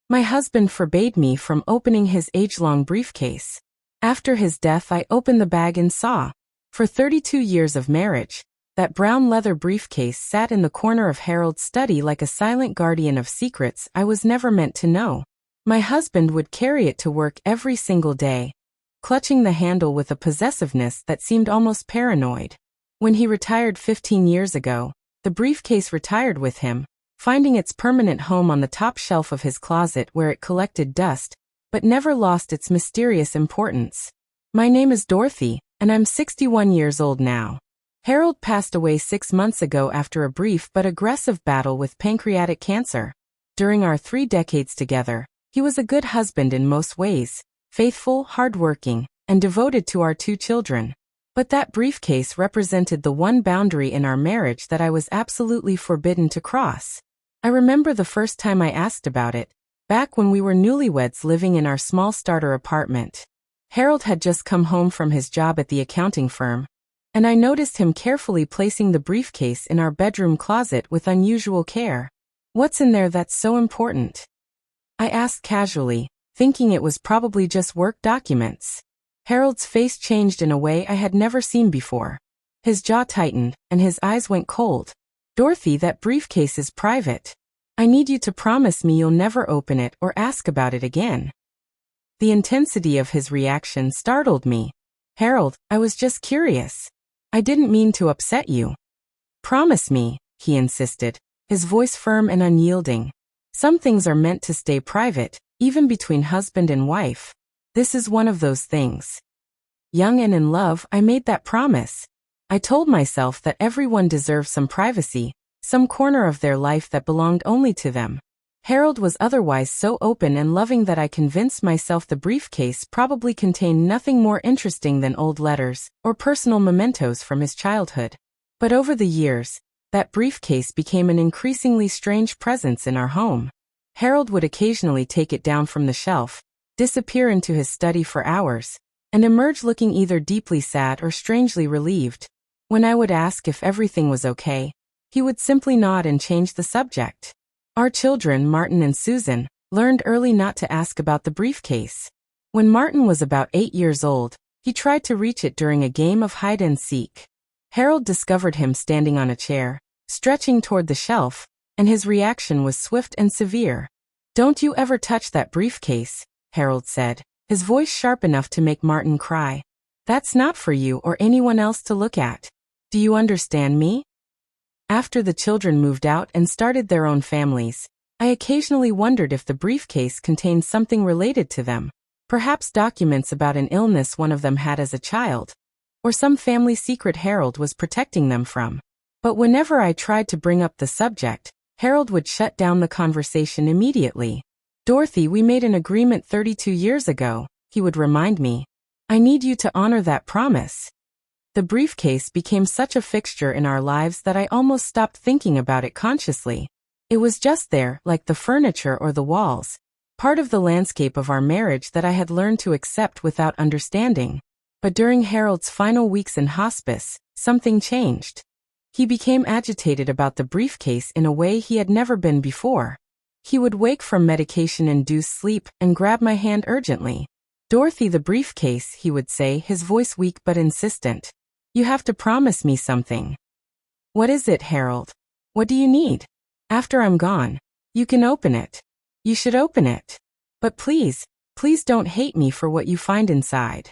My husband forbade me from opening his age-long briefcase. After his death, I opened the bag and saw, for 32 years of marriage, that brown leather briefcase sat in the corner of Harold's study like a silent guardian of secrets I was never meant to know. My husband would carry it to work every single day, clutching the handle with a possessiveness that seemed almost paranoid. When he retired 15 years ago, the briefcase retired with him, finding its permanent home on the top shelf of his closet where it collected dust, but never lost its mysterious importance. My name is Dorothy, and I'm 61 years old now. Harold passed away 6 months ago after a brief but aggressive battle with pancreatic cancer. During our 3 decades together, he was a good husband in most ways, faithful, hardworking, and devoted to our 2 children. But that briefcase represented the one boundary in our marriage that I was absolutely forbidden to cross. I remember the first time I asked about it, back when we were newlyweds living in our small starter apartment. Harold had just come home from his job at the accounting firm, and I noticed him carefully placing the briefcase in our bedroom closet with unusual care. "What's in there that's so important?" I asked casually, thinking it was probably just work documents. Harold's face changed in a way I had never seen before. His jaw tightened, and his eyes went cold. "Dorothy, that briefcase is private. I need you to promise me you'll never open it or ask about it again." The intensity of his reaction startled me. "Harold, I was just curious. I didn't mean to upset you." "Promise me," he insisted, his voice firm and unyielding. "Some things are meant to stay private, even between husband and wife. This is one of those things." Young and in love, I made that promise. I told myself that everyone deserves some privacy, some corner of their life that belonged only to them. Harold was otherwise so open and loving that I convinced myself the briefcase probably contained nothing more interesting than old letters or personal mementos from his childhood. But over the years, that briefcase became an increasingly strange presence in our home. Harold would occasionally take it down from the shelf, disappear into his study for hours, and emerge looking either deeply sad or strangely relieved. When I would ask if everything was okay, he would simply nod and change the subject. Our children, Martin and Susan, learned early not to ask about the briefcase. When Martin was about 8 years old, he tried to reach it during a game of hide and seek. Harold discovered him standing on a chair, stretching toward the shelf, and his reaction was swift and severe. "Don't you ever touch that briefcase," Harold said, his voice sharp enough to make Martin cry. "That's not for you or anyone else to look at. Do you understand me?" After the children moved out and started their own families, I occasionally wondered if the briefcase contained something related to them, perhaps documents about an illness one of them had as a child, or some family secret Harold was protecting them from. But whenever I tried to bring up the subject, Harold would shut down the conversation immediately. "Dorothy, we made an agreement 32 years ago," he would remind me. "I need you to honor that promise." The briefcase became such a fixture in our lives that I almost stopped thinking about it consciously. It was just there, like the furniture or the walls, part of the landscape of our marriage that I had learned to accept without understanding. But during Harold's final weeks in hospice, something changed. He became agitated about the briefcase in a way he had never been before. He would wake from medication-induced sleep and grab my hand urgently. "Dorothy, the briefcase," he would say, his voice weak but insistent. "You have to promise me something." "What is it, Harold? What do you need? After I'm gone, you can open it. You should open it. But please, please don't hate me for what you find inside."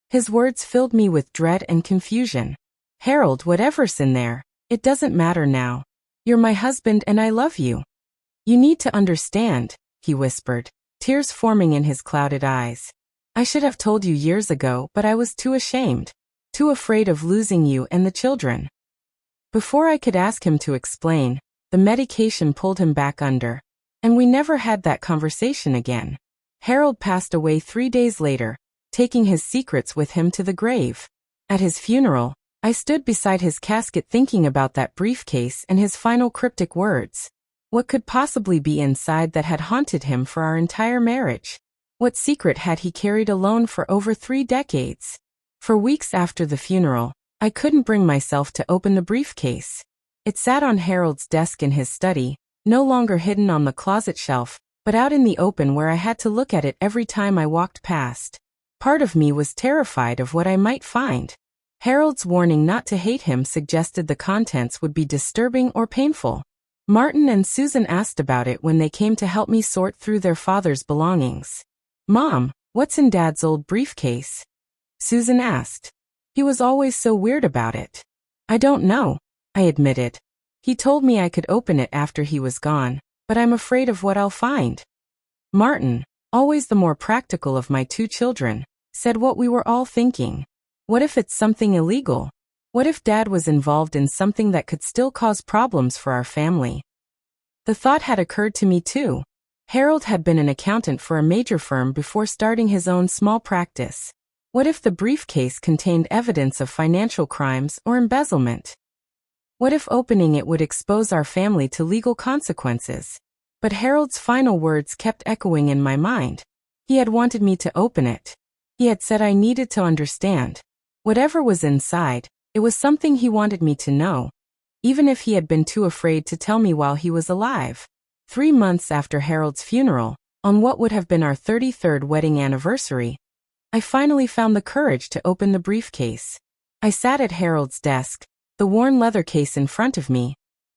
His words filled me with dread and confusion. "Harold, whatever's in there, it doesn't matter now. You're my husband and I love you. You need to understand," he whispered, tears forming in his clouded eyes. "I should have told you years ago, but I was too ashamed. Too afraid of losing you and the children." Before I could ask him to explain, the medication pulled him back under, and we never had that conversation again. Harold passed away 3 days later, taking his secrets with him to the grave. At his funeral, I stood beside his casket thinking about that briefcase and his final cryptic words. What could possibly be inside that had haunted him for our entire marriage? What secret had he carried alone for over 3 decades? For weeks after the funeral, I couldn't bring myself to open the briefcase. It sat on Harold's desk in his study, no longer hidden on the closet shelf, but out in the open where I had to look at it every time I walked past. Part of me was terrified of what I might find. Harold's warning not to hate him suggested the contents would be disturbing or painful. Martin and Susan asked about it when they came to help me sort through their father's belongings. "Mom, what's in Dad's old briefcase?" Susan asked. "He was always so weird about it." "I don't know," I admitted. "He told me I could open it after he was gone, but I'm afraid of what I'll find." Martin, always the more practical of my two children, said what we were all thinking. What if it's something illegal? What if Dad was involved in something that could still cause problems for our family? The thought had occurred to me too. Harold had been an accountant for a major firm before starting his own small practice. What if the briefcase contained evidence of financial crimes or embezzlement? What if opening it would expose our family to legal consequences? But Harold's final words kept echoing in my mind. He had wanted me to open it. He had said I needed to understand. Whatever was inside, it was something he wanted me to know, even if he had been too afraid to tell me while he was alive. 3 months after Harold's funeral, on what would have been our 33rd wedding anniversary, I finally found the courage to open the briefcase. I sat at Harold's desk, the worn leather case in front of me,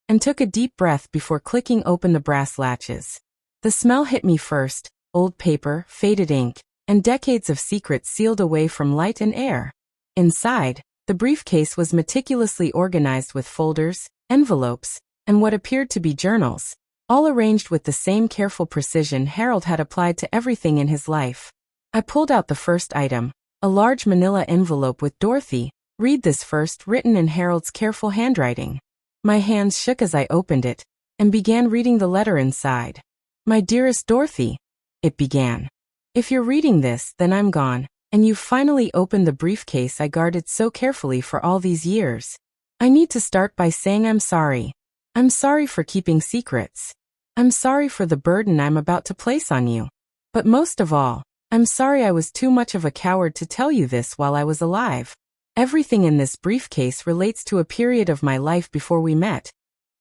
and took a deep breath before clicking open the brass latches. The smell hit me first: old paper, faded ink, and decades of secrets sealed away from light and air. Inside, the briefcase was meticulously organized with folders, envelopes, and what appeared to be journals, all arranged with the same careful precision Harold had applied to everything in his life. I pulled out the first item, a large manila envelope with "Dorothy, read this first," written in Harold's careful handwriting. My hands shook as I opened it, and began reading the letter inside. "My dearest Dorothy," it began. "If you're reading this, then I'm gone, and you've finally opened the briefcase I guarded so carefully for all these years. I need to start by saying I'm sorry. I'm sorry for keeping secrets. I'm sorry for the burden I'm about to place on you. But most of all, I'm sorry I was too much of a coward to tell you this while I was alive. Everything in this briefcase relates to a period of my life before we met.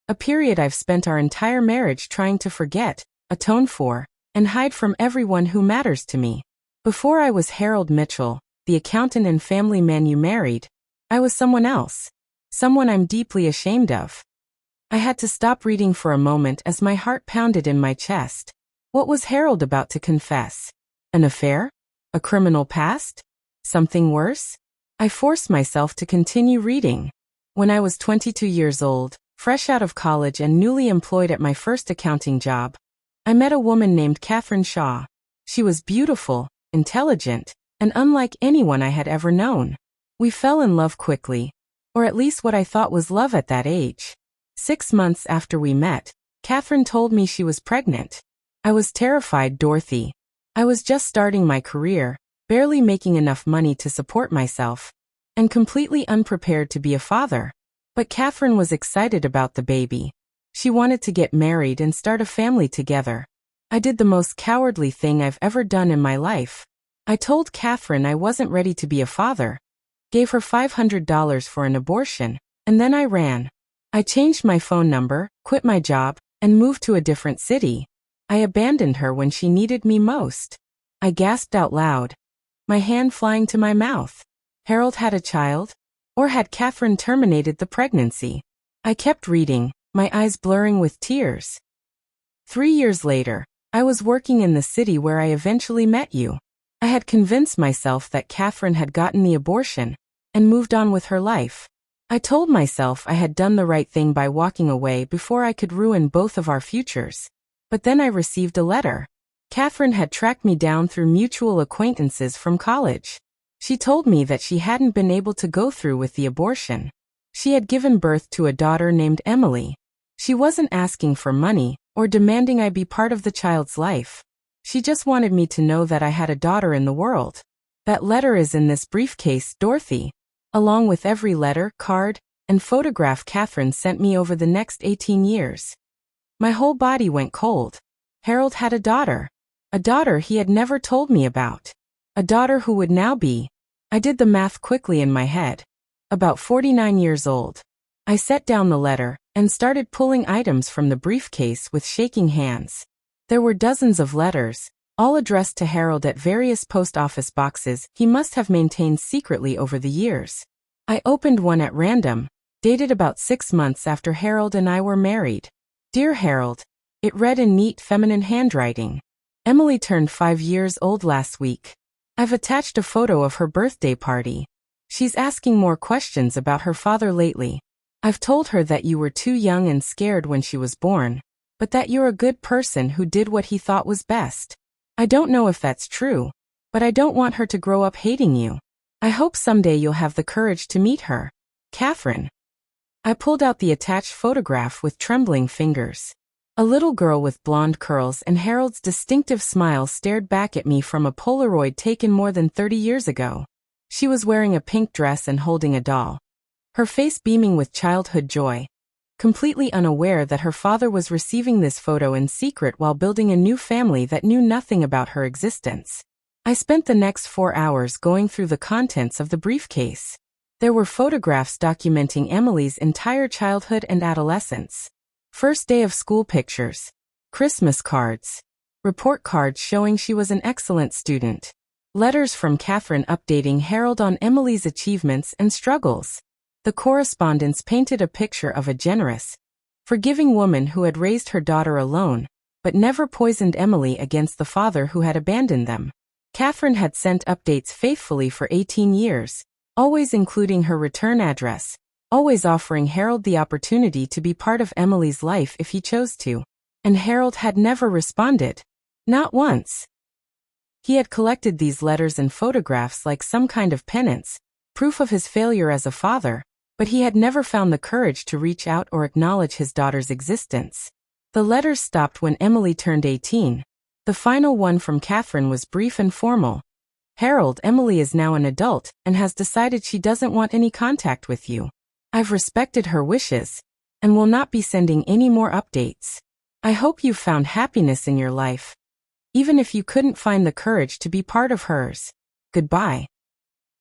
A period I've spent our entire marriage trying to forget, atone for, and hide from everyone who matters to me. Before I was Harold Mitchell, the accountant and family man you married, I was someone else. Someone I'm deeply ashamed of." I had to stop reading for a moment as my heart pounded in my chest. What was Harold about to confess? An affair? A criminal past? Something worse? I forced myself to continue reading. When I was 22 years old, fresh out of college and newly employed at my first accounting job, I met a woman named Catherine Shaw. She was beautiful, intelligent, and unlike anyone I had ever known. We fell in love quickly, or at least what I thought was love at that age. 6 months after we met, Catherine told me she was pregnant. I was terrified, Dorothy. I was just starting my career, barely making enough money to support myself, and completely unprepared to be a father. But Catherine was excited about the baby. She wanted to get married and start a family together. I did the most cowardly thing I've ever done in my life. I told Catherine I wasn't ready to be a father, gave her $500 for an abortion, and then I ran. I changed my phone number, quit my job, and moved to a different city. I abandoned her when she needed me most. I gasped out loud, my hand flying to my mouth. Harold had a child? Or had Catherine terminated the pregnancy? I kept reading, my eyes blurring with tears. 3 years later, I was working in the city where I eventually met you. I had convinced myself that Catherine had gotten the abortion and moved on with her life. I told myself I had done the right thing by walking away before I could ruin both of our futures. But then I received a letter. Catherine had tracked me down through mutual acquaintances from college. She told me that she hadn't been able to go through with the abortion. She had given birth to a daughter named Emily. She wasn't asking for money or demanding I be part of the child's life. She just wanted me to know that I had a daughter in the world. That letter is in this briefcase, Dorothy, along with every letter, card, and photograph Catherine sent me over the next 18 years. My whole body went cold. Harold had a daughter he had never told me about, a daughter who would now be, I did the math quickly in my head, about 49 years old. I set down the letter and started pulling items from the briefcase with shaking hands. There were dozens of letters, all addressed to Harold at various post office boxes he must have maintained secretly over the years. I opened one at random, dated about 6 months after Harold and I were married. Dear Harold, it read in neat feminine handwriting. Emily turned 5 years old last week. I've attached a photo of her birthday party. She's asking more questions about her father lately. I've told her that you were too young and scared when she was born, but that you're a good person who did what he thought was best. I don't know if that's true, but I don't want her to grow up hating you. I hope someday you'll have the courage to meet her. Catherine. I pulled out the attached photograph with trembling fingers. A little girl with blonde curls and Harold's distinctive smile stared back at me from a Polaroid taken more than 30 years ago. She was wearing a pink dress and holding a doll, her face beaming with childhood joy, completely unaware that her father was receiving this photo in secret while building a new family that knew nothing about her existence. I spent the next 4 hours going through the contents of the briefcase. There were photographs documenting Emily's entire childhood and adolescence. First day of school pictures, Christmas cards, report cards showing she was an excellent student, letters from Catherine updating Harold on Emily's achievements and struggles. The correspondence painted a picture of a generous, forgiving woman who had raised her daughter alone, but never poisoned Emily against the father who had abandoned them. Catherine had sent updates faithfully for 18 years, always including her return address, always offering Harold the opportunity to be part of Emily's life if he chose to. And Harold had never responded. Not once. He had collected these letters and photographs like some kind of penance, proof of his failure as a father, but he had never found the courage to reach out or acknowledge his daughter's existence. The letters stopped when Emily turned 18. The final one from Catherine was brief and formal. Harold, Emily is now an adult and has decided she doesn't want any contact with you. I've respected her wishes, and will not be sending any more updates. I hope you've found happiness in your life, even if you couldn't find the courage to be part of hers. Goodbye.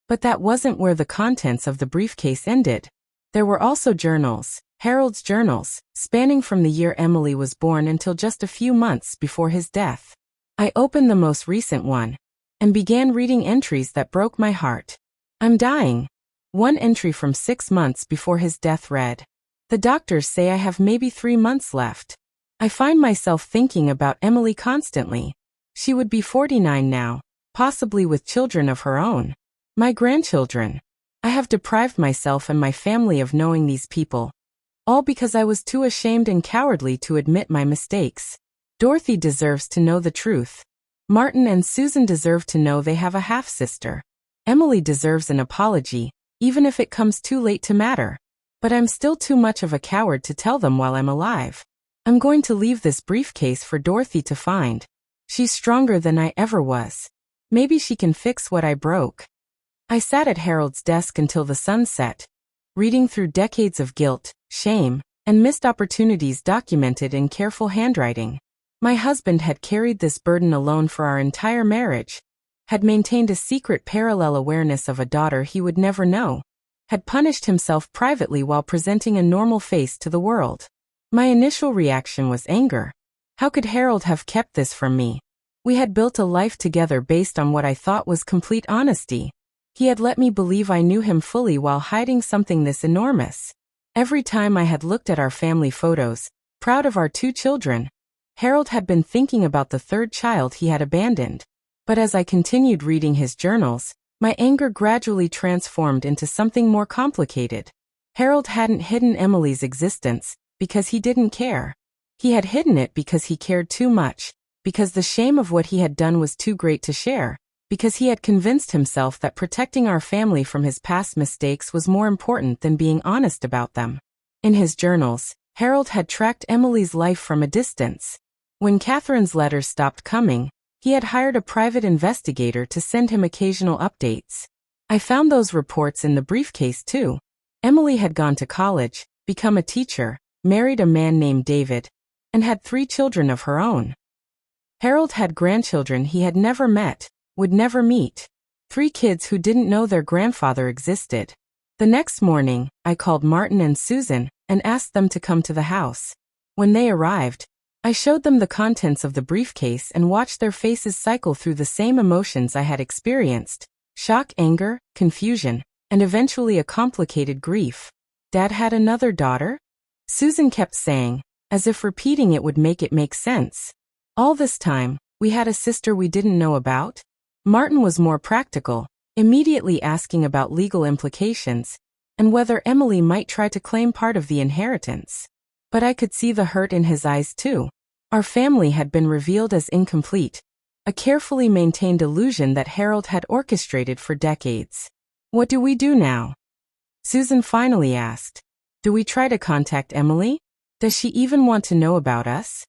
But that wasn't where the contents of the briefcase ended. There were also journals, Harold's journals, spanning from the year Emily was born until just a few months before his death. I opened the most recent one, and began reading entries that broke my heart. I'm dying. One entry from 6 months before his death read, the doctors say I have maybe 3 months left. I find myself thinking about Emily constantly. She would be 49 now, possibly with children of her own. My grandchildren. I have deprived myself and my family of knowing these people, all because I was too ashamed and cowardly to admit my mistakes. Dorothy deserves to know the truth. Martin and Susan deserve to know they have a half-sister. Emily deserves an apology, even if it comes too late to matter. But I'm still too much of a coward to tell them while I'm alive. I'm going to leave this briefcase for Dorothy to find. She's stronger than I ever was. Maybe she can fix what I broke. I sat at Harold's desk until the sun set, reading through decades of guilt, shame, and missed opportunities documented in careful handwriting. My husband had carried this burden alone for our entire marriage, had maintained a secret parallel awareness of a daughter he would never know, had punished himself privately while presenting a normal face to the world. My initial reaction was anger. How could Harold have kept this from me? We had built a life together based on what I thought was complete honesty. He had let me believe I knew him fully while hiding something this enormous. Every time I had looked at our family photos, proud of our 2 children, Harold had been thinking about the 3rd child he had abandoned. But as I continued reading his journals, my anger gradually transformed into something more complicated. Harold hadn't hidden Emily's existence because he didn't care. He had hidden it because he cared too much, because the shame of what he had done was too great to share, because he had convinced himself that protecting our family from his past mistakes was more important than being honest about them. In his journals, Harold had tracked Emily's life from a distance. When Catherine's letters stopped coming, he had hired a private investigator to send him occasional updates. I found those reports in the briefcase too. Emily had gone to college, become a teacher, married a man named David, and had 3 children of her own. Harold had grandchildren he had never met, would never meet. 3 kids who didn't know their grandfather existed. The next morning, I called Martin and Susan and asked them to come to the house. When they arrived, I showed them the contents of the briefcase and watched their faces cycle through the same emotions I had experienced: shock, anger, confusion, and eventually a complicated grief. Dad had another daughter? Susan kept saying, as if repeating it would make it make sense. All this time, we had a sister we didn't know about? Martin was more practical, immediately asking about legal implications, and whether Emily might try to claim part of the inheritance. But I could see the hurt in his eyes too. Our family had been revealed as incomplete, a carefully maintained illusion that Harold had orchestrated for decades. What do we do now? Susan finally asked. Do we try to contact Emily? Does she even want to know about us?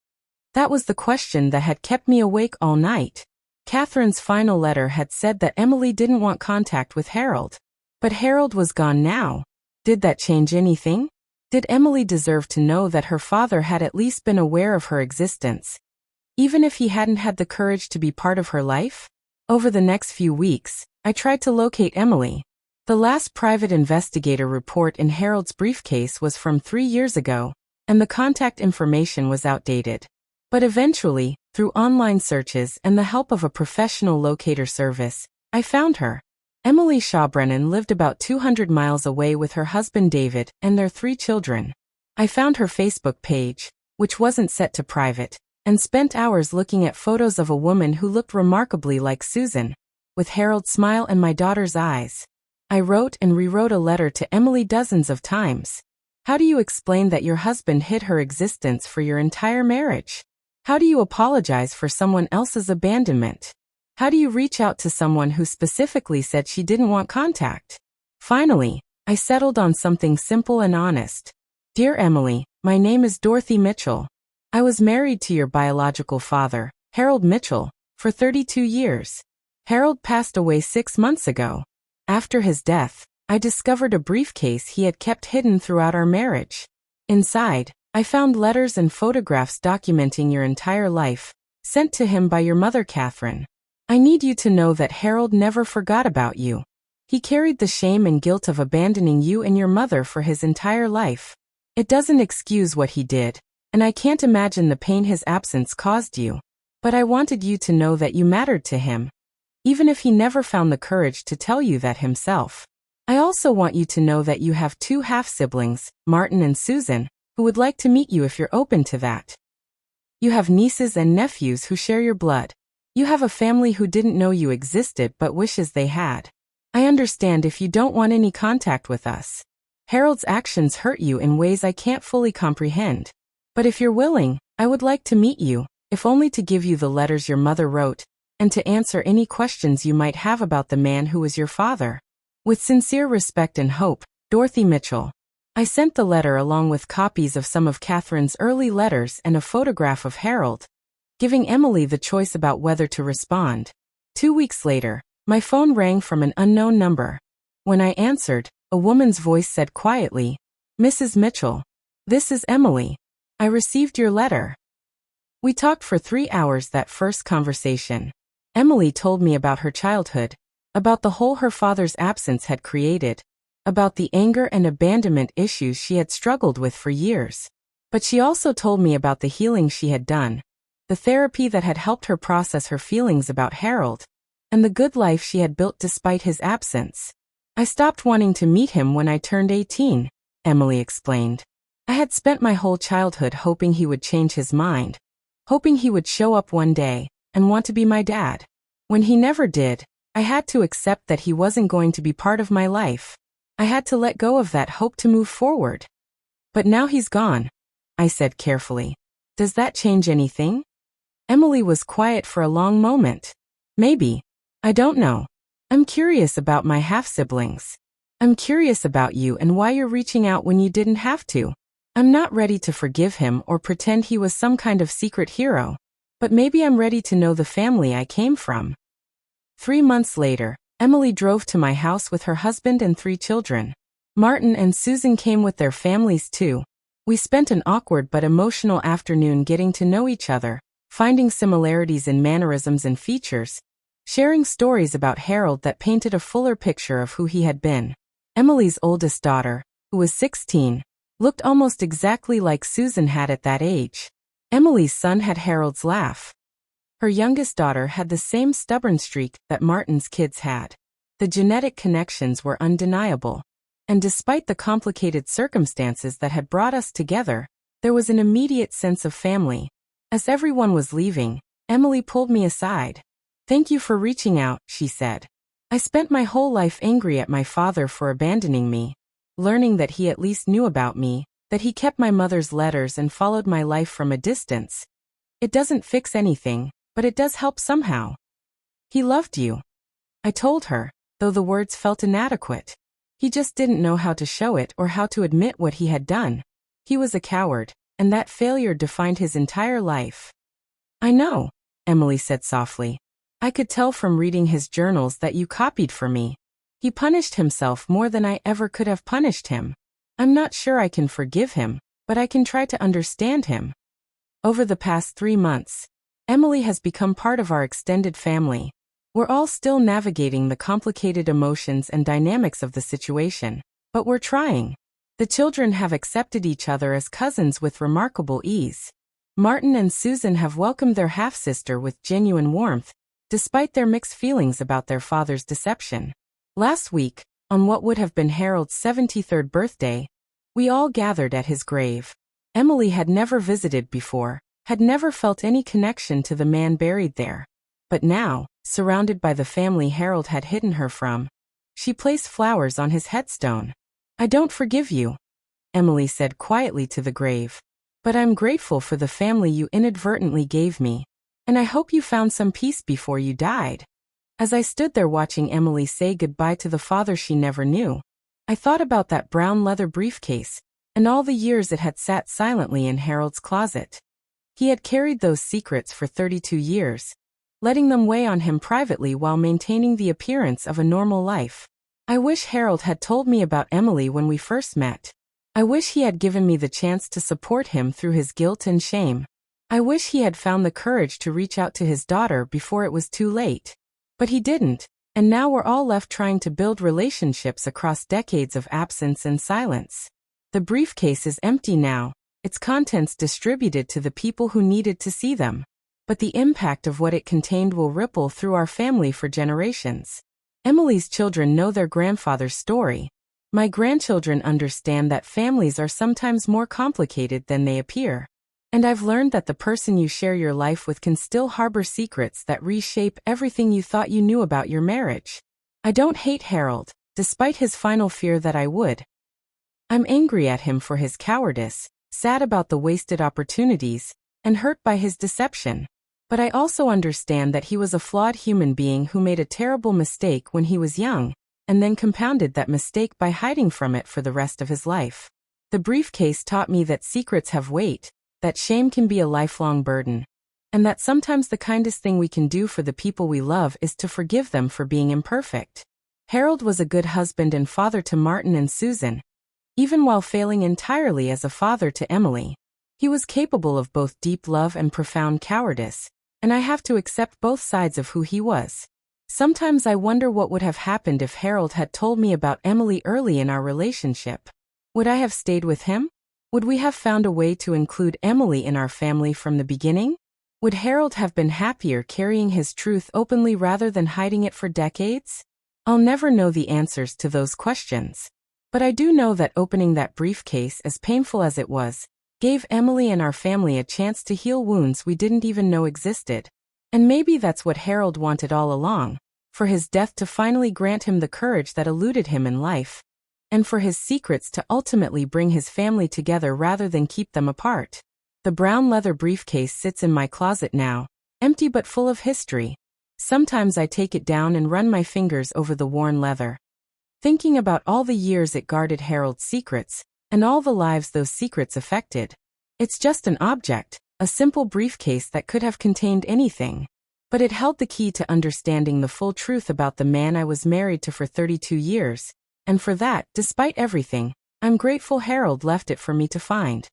That was the question that had kept me awake all night. Catherine's final letter had said that Emily didn't want contact with Harold. But Harold was gone now. Did that change anything? Did Emily deserve to know that her father had at least been aware of her existence, even if he hadn't had the courage to be part of her life? Over the next few weeks, I tried to locate Emily. The last private investigator report in Harold's briefcase was from 3 years ago, and the contact information was outdated. But eventually, through online searches and the help of a professional locator service, I found her. Emily Shawbrennan lived about 200 miles away with her husband David and their 3 children. I found her Facebook page, which wasn't set to private, and spent hours looking at photos of a woman who looked remarkably like Susan, with Harold's smile and my daughter's eyes. I wrote and rewrote a letter to Emily dozens of times. How do you explain that your husband hid her existence for your entire marriage? How do you apologize for someone else's abandonment? How do you reach out to someone who specifically said she didn't want contact? Finally, I settled on something simple and honest. Dear Emily, my name is Dorothy Mitchell. I was married to your biological father, Harold Mitchell, for 32 years. Harold passed away 6 months ago. After his death, I discovered a briefcase he had kept hidden throughout our marriage. Inside, I found letters and photographs documenting your entire life, sent to him by your mother Catherine. I need you to know that Harold never forgot about you. He carried the shame and guilt of abandoning you and your mother for his entire life. It doesn't excuse what he did, and I can't imagine the pain his absence caused you. But I wanted you to know that you mattered to him, even if he never found the courage to tell you that himself. I also want you to know that you have 2 half-siblings, Martin and Susan, who would like to meet you if you're open to that. You have nieces and nephews who share your blood. You have a family who didn't know you existed but wishes they had. I understand if you don't want any contact with us. Harold's actions hurt you in ways I can't fully comprehend. But if you're willing, I would like to meet you, if only to give you the letters your mother wrote, and to answer any questions you might have about the man who was your father. With sincere respect and hope, Dorothy Mitchell. I sent the letter along with copies of some of Catherine's early letters and a photograph of Harold, giving Emily the choice about whether to respond. 2 weeks later, my phone rang from an unknown number. When I answered, a woman's voice said quietly, "Mrs. Mitchell, this is Emily. I received your letter." We talked for 3 hours that first conversation. Emily told me about her childhood, about the hole her father's absence had created, about the anger and abandonment issues she had struggled with for years. But she also told me about the healing she had done, the therapy that had helped her process her feelings about Harold, and the good life she had built despite his absence. I stopped wanting to meet him when I turned 18, Emily explained. I had spent my whole childhood hoping he would change his mind, hoping he would show up one day and want to be my dad. When he never did, I had to accept that he wasn't going to be part of my life. I had to let go of that hope to move forward. But now he's gone, I said carefully. Does that change anything? Emily was quiet for a long moment. Maybe. I don't know. I'm curious about my half-siblings. I'm curious about you and why you're reaching out when you didn't have to. I'm not ready to forgive him or pretend he was some kind of secret hero. But maybe I'm ready to know the family I came from. 3 months later, Emily drove to my house with her husband and 3 children. Martin and Susan came with their families too. We spent an awkward but emotional afternoon getting to know each other, finding similarities in mannerisms and features, sharing stories about Harold that painted a fuller picture of who he had been. Emily's oldest daughter, who was 16, looked almost exactly like Susan had at that age. Emily's son had Harold's laugh. Her youngest daughter had the same stubborn streak that Martin's kids had. The genetic connections were undeniable. And despite the complicated circumstances that had brought us together, there was an immediate sense of family. As everyone was leaving, Emily pulled me aside. "Thank you for reaching out," she said. "I spent my whole life angry at my father for abandoning me. Learning that he at least knew about me, that he kept my mother's letters and followed my life from a distance. It doesn't fix anything, but it does help somehow. He loved you," I told her, though the words felt inadequate. He just didn't know how to show it or how to admit what he had done. He was a coward, and that failure defined his entire life. "I know," Emily said softly. "I could tell from reading his journals that you copied for me. He punished himself more than I ever could have punished him. I'm not sure I can forgive him, but I can try to understand him." Over the past 3 months, Emily has become part of our extended family. We're all still navigating the complicated emotions and dynamics of the situation, but we're trying. The children have accepted each other as cousins with remarkable ease. Martin and Susan have welcomed their half-sister with genuine warmth, despite their mixed feelings about their father's deception. Last week, on what would have been Harold's 73rd birthday, we all gathered at his grave. Emily had never visited before, had never felt any connection to the man buried there. But now, surrounded by the family Harold had hidden her from, she placed flowers on his headstone. "I don't forgive you," Emily said quietly to the grave. "But I'm grateful for the family you inadvertently gave me, and I hope you found some peace before you died." As I stood there watching Emily say goodbye to the father she never knew, I thought about that brown leather briefcase, and all the years it had sat silently in Harold's closet. He had carried those secrets for 32 years, letting them weigh on him privately while maintaining the appearance of a normal life. I wish Harold had told me about Emily when we first met. I wish he had given me the chance to support him through his guilt and shame. I wish he had found the courage to reach out to his daughter before it was too late. But he didn't, and now we're all left trying to build relationships across decades of absence and silence. The briefcase is empty now, its contents distributed to the people who needed to see them. But the impact of what it contained will ripple through our family for generations. Emily's children know their grandfather's story. My grandchildren understand that families are sometimes more complicated than they appear. And I've learned that the person you share your life with can still harbor secrets that reshape everything you thought you knew about your marriage. I don't hate Harold, despite his final fear that I would. I'm angry at him for his cowardice, sad about the wasted opportunities, and hurt by his deception. But I also understand that he was a flawed human being who made a terrible mistake when he was young, and then compounded that mistake by hiding from it for the rest of his life. The briefcase taught me that secrets have weight, that shame can be a lifelong burden, and that sometimes the kindest thing we can do for the people we love is to forgive them for being imperfect. Harold was a good husband and father to Martin and Susan, even while failing entirely as a father to Emily. He was capable of both deep love and profound cowardice, and I have to accept both sides of who he was. Sometimes I wonder what would have happened if Harold had told me about Emily early in our relationship. Would I have stayed with him? Would we have found a way to include Emily in our family from the beginning? Would Harold have been happier carrying his truth openly rather than hiding it for decades? I'll never know the answers to those questions. But I do know that opening that briefcase, as painful as it was, gave Emily and our family a chance to heal wounds we didn't even know existed. And maybe that's what Harold wanted all along, for his death to finally grant him the courage that eluded him in life, and for his secrets to ultimately bring his family together rather than keep them apart. The brown leather briefcase sits in my closet now, empty but full of history. Sometimes I take it down and run my fingers over the worn leather, thinking about all the years it guarded Harold's secrets, and all the lives those secrets affected. It's just an object, a simple briefcase that could have contained anything. But it held the key to understanding the full truth about the man I was married to for 32 years. And for that, despite everything, I'm grateful Harold left it for me to find.